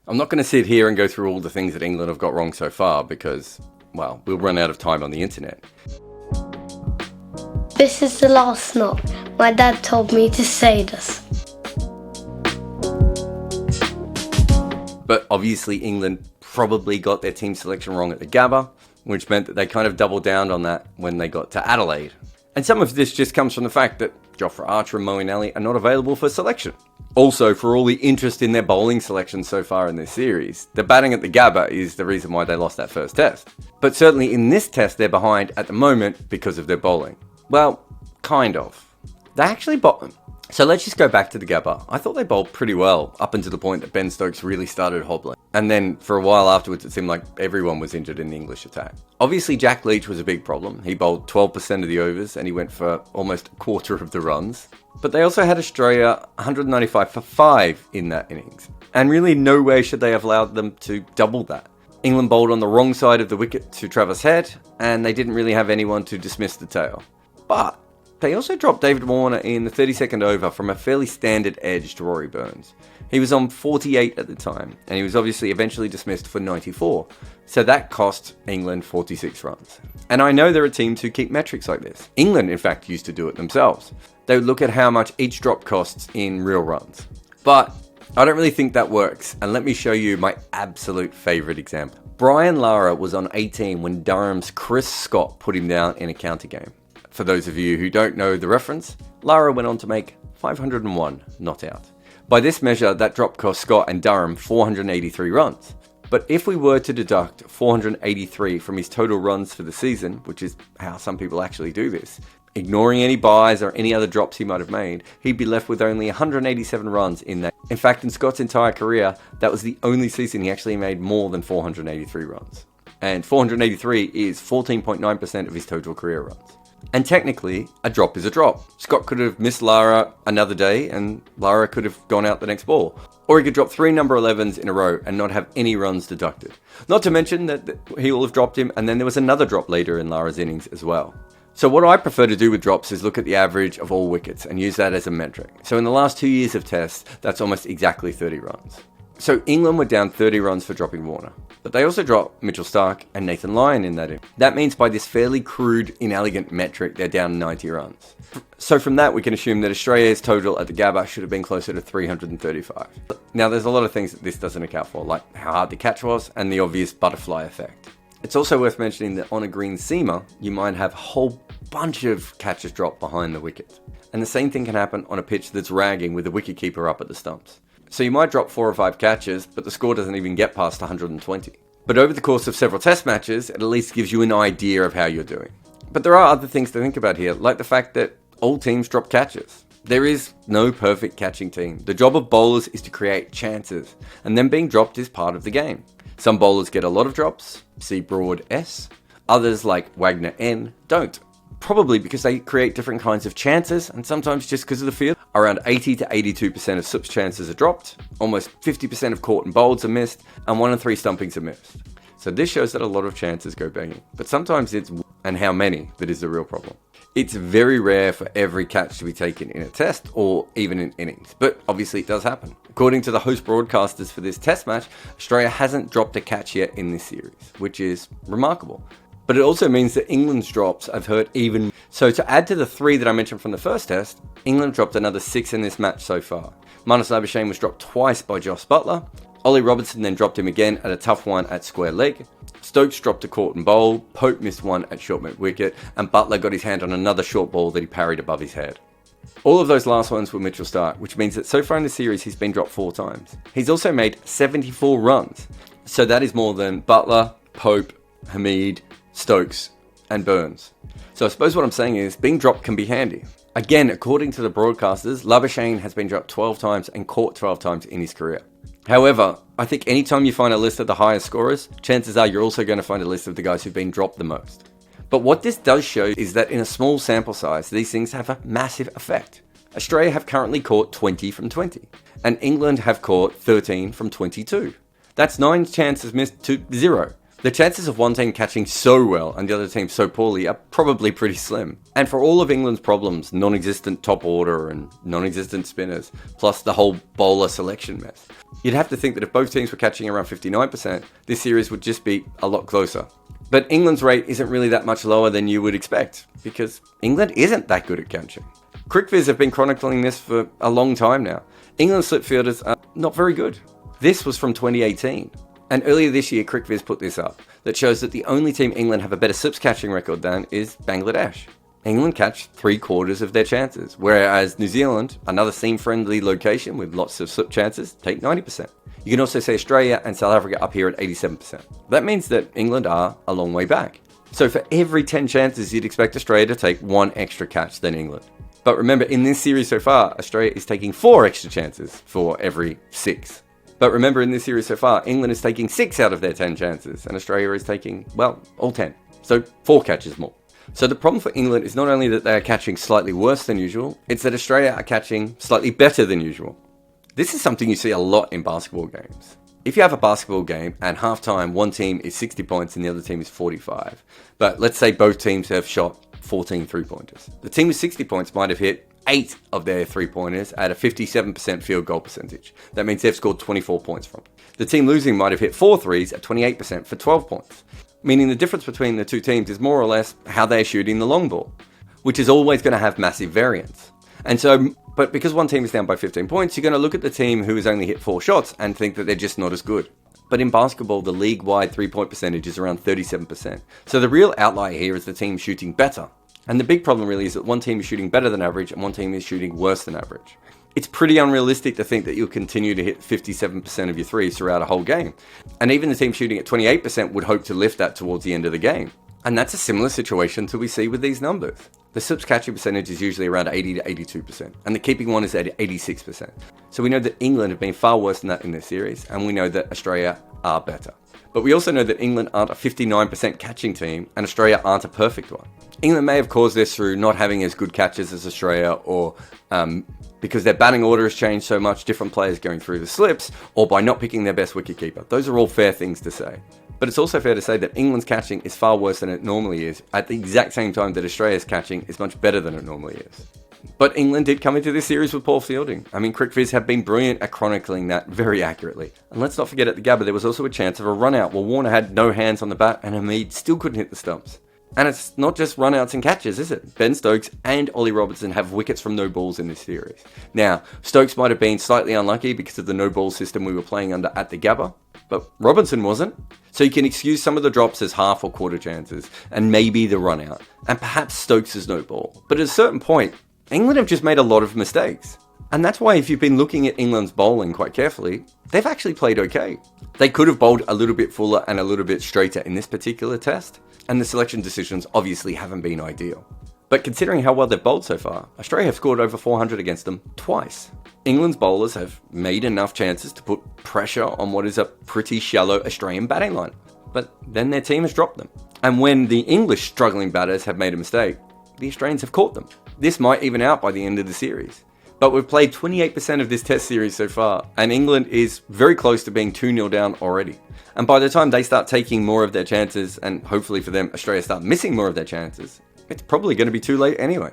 I'm not going to sit here and go through all the things that England have got wrong so far because, well, we'll run out of time on the internet. This is the last knock. My dad told me to say this. But obviously England probably got their team selection wrong at the Gabba, which meant that they kind of doubled down on that when they got to Adelaide. And some of this just comes from the fact that Jofra Archer and Moeen Ali are not available for selection. Also, for all the interest in their bowling selection so far in this series, the batting at the Gabba is the reason why they lost that first test. But certainly in this test they're behind at the moment because of their bowling. Well, kind of. They actually bowled. So let's just go back to the Gabba. I thought they bowled pretty well up until the point that Ben Stokes really started hobbling. And then for a while afterwards it seemed like everyone was injured in the English attack. Obviously Jack Leach was a big problem. He bowled 12% of the overs and he went for almost a quarter of the runs. But they also had Australia 195 for 5 in that innings. And really no way should they have allowed them to double that. England bowled on the wrong side of the wicket to Travis Head and they didn't really have anyone to dismiss the tail. But they also dropped David Warner in the 32nd over from a fairly standard edge to Rory Burns. He was on 48 at the time, and he was obviously eventually dismissed for 94. So that cost England 46 runs. And I know there are teams who keep metrics like this. England, in fact, used to do it themselves. They would look at how much each drop costs in real runs. But I don't really think that works, and let me show you my absolute favourite example. Brian Lara was on 18 when Durham's Chris Scott put him down in a counter game. For those of you who don't know the reference, Lara went on to make 501 not out. By this measure, that drop cost Scott and Durham 483 runs. But if we were to deduct 483 from his total runs for the season, which is how some people actually do this, ignoring any buys or any other drops he might have made, he'd be left with only 187 runs in that. In fact, in Scott's entire career, that was the only season he actually made more than 483 runs. And 483 is 14.9% of his total career runs. And technically, a drop is a drop. Scott could have missed Lara another day and Lara could have gone out the next ball. Or he could drop 3 number 11s in a row and not have any runs deducted. Not to mention that he will have dropped him and then there was another drop later in Lara's innings as well. So what I prefer to do with drops is look at the average of all wickets and use that as a metric. So in the last 2 years of tests, that's almost exactly 30 runs. So England were down 30 runs for dropping Warner. But they also dropped Mitchell Starc and Nathan Lyon in that inning. That means by this fairly crude, inelegant metric, they're down 90 runs. So from that, we can assume that Australia's total at the Gabba should have been closer to 335. Now, there's a lot of things that this doesn't account for, like how hard the catch was and the obvious butterfly effect. It's also worth mentioning that on a green seamer, you might have a whole bunch of catches drop behind the wicket. And the same thing can happen on a pitch that's ragging with the wicketkeeper up at the stumps. So you might drop 4 or 5 catches, but the score doesn't even get past 120. But over the course of several test matches, it at least gives you an idea of how you're doing. But there are other things to think about here, like the fact that all teams drop catches. There is no perfect catching team. The job of bowlers is to create chances, and them being dropped is part of the game. Some bowlers get a lot of drops, see Broad S. Others, like Wagner N, don't. Probably because they create different kinds of chances, and sometimes just because of the field. Around 80 to 82% of SUP's chances are dropped, almost 50% of caught and bowls are missed, and 1 in 3 stumpings are missed. So this shows that a lot of chances go begging, but sometimes it's and how many that is the real problem. It's very rare for every catch to be taken in a test or even in innings, but obviously it does happen. According to the host broadcasters for this test match, Australia hasn't dropped a catch yet in this series, which is remarkable. But it also means that England's drops have hurt even. So to add to the 3 that I mentioned from the first test, England dropped another 6 in this match so far. Marnus Labuschagne was dropped twice by Joss Buttler. Ollie Robertson then dropped him again at a tough one at square leg. Stokes dropped a caught and bowl, Pope missed one at short mid wicket, and Buttler got his hand on another short ball that he parried above his head. All of those last ones were Mitchell Starc, which means that so far in the series he's been dropped 4 times. He's also made 74 runs, so that is more than Buttler, Pope, Hamid, Stokes and Burns. So I suppose what I'm saying is being dropped can be handy. Again, according to the broadcasters, Labuschagne has been dropped 12 times and caught 12 times in his career. However, I think anytime you find a list of the highest scorers, chances are you're also going to find a list of the guys who've been dropped the most. But what this does show is that in a small sample size, these things have a massive effect. Australia have currently caught 20 from 20, and England have caught 13 from 22. That's 9 chances missed to 0. The chances of one team catching so well and the other team so poorly are probably pretty slim. And for all of England's problems, non-existent top order and non-existent spinners, plus the whole bowler selection mess, you'd have to think that if both teams were catching around 59%, this series would just be a lot closer. But England's rate isn't really that much lower than you would expect, because England isn't that good at catching. CricViz have been chronicling this for a long time now. England's slip fielders are not very good. This was from 2018. And earlier this year, CricViz put this up that shows that the only team England have a better slips catching record than is Bangladesh. England catch 3/4 of their chances, whereas New Zealand, another seam-friendly location with lots of slip chances, take 90%. You can also say Australia and South Africa up here at 87%. That means that England are a long way back. So for every 10 chances, you'd expect Australia to take 1 extra catch than England. But remember, in this series so far, Australia is taking 4 extra chances for every 6. But remember, in this series so far, England is taking 6 out of their 10 chances, and Australia is taking, well, all 10. So 4 catches more. So the problem for England is not only that they are catching slightly worse than usual, it's that Australia are catching slightly better than usual. This is something you see a lot in basketball games. If you have a basketball game and halftime one team is 60 points and the other team is 45, but let's say both teams have shot 14 3-pointers. The team with 60 points might have hit 8 of their 3-pointers at a 57% field goal percentage. That means they've scored 24 points from it. The team losing might have hit 4 threes at 28% for 12 points. Meaning the difference between the two teams is more or less how they're shooting the long ball, which is always going to have massive variance. And so, but because one team is down by 15 points, you're going to look at the team who has only hit 4 shots and think that they're just not as good. But in basketball, the league-wide 3-point percentage is around 37%. So the real outlier here is the team shooting better. And the big problem really is that one team is shooting better than average and one team is shooting worse than average. It's pretty unrealistic to think that you'll continue to hit 57% of your threes throughout a whole game. And even the team shooting at 28% would hope to lift that towards the end of the game. And that's a similar situation to we see with these numbers. The slips catching percentage is usually around 80 to 82%, and the keeping one is at 86%. So we know that England have been far worse than that in this series, and we know that Australia are better. But we also know that England aren't a 59% catching team, and Australia aren't a perfect one. England may have caused this through not having as good catches as Australia, or because their batting order has changed so much, different players going through the slips, or by not picking their best wicketkeeper. Those are all fair things to say. But it's also fair to say that England's catching is far worse than it normally is, at the exact same time that Australia's catching is much better than it normally is. But England did come into this series with poor fielding. I mean, CricViz have been brilliant at chronicling that very accurately. And let's not forget at the Gabba, there was also a chance of a run out where Warner had no hands on the bat and Hamid still couldn't hit the stumps. And it's not just run-outs and catches, is it? Ben Stokes and Ollie Robertson have wickets from no balls in this series. Now, Stokes might have been slightly unlucky because of the no-ball system we were playing under at the Gabba, but Robinson wasn't. So you can excuse some of the drops as half or quarter chances, and maybe the run-out, and perhaps Stokes' no ball. But at a certain point, England have just made a lot of mistakes. And that's why if you've been looking at England's bowling quite carefully, they've actually played okay. They could have bowled a little bit fuller and a little bit straighter in this particular test, and the selection decisions obviously haven't been ideal. But considering how well they've bowled so far, Australia have scored over 400 against them twice. England's bowlers have made enough chances to put pressure on what is a pretty shallow Australian batting line, but then their team has dropped them. And when the English struggling batters have made a mistake, the Australians have caught them. This might even out by the end of the series. But we've played 28% of this test series so far, and England is very close to being 2-0 down already. And by the time they start taking more of their chances, and hopefully for them, Australia start missing more of their chances, it's probably going to be too late anyway.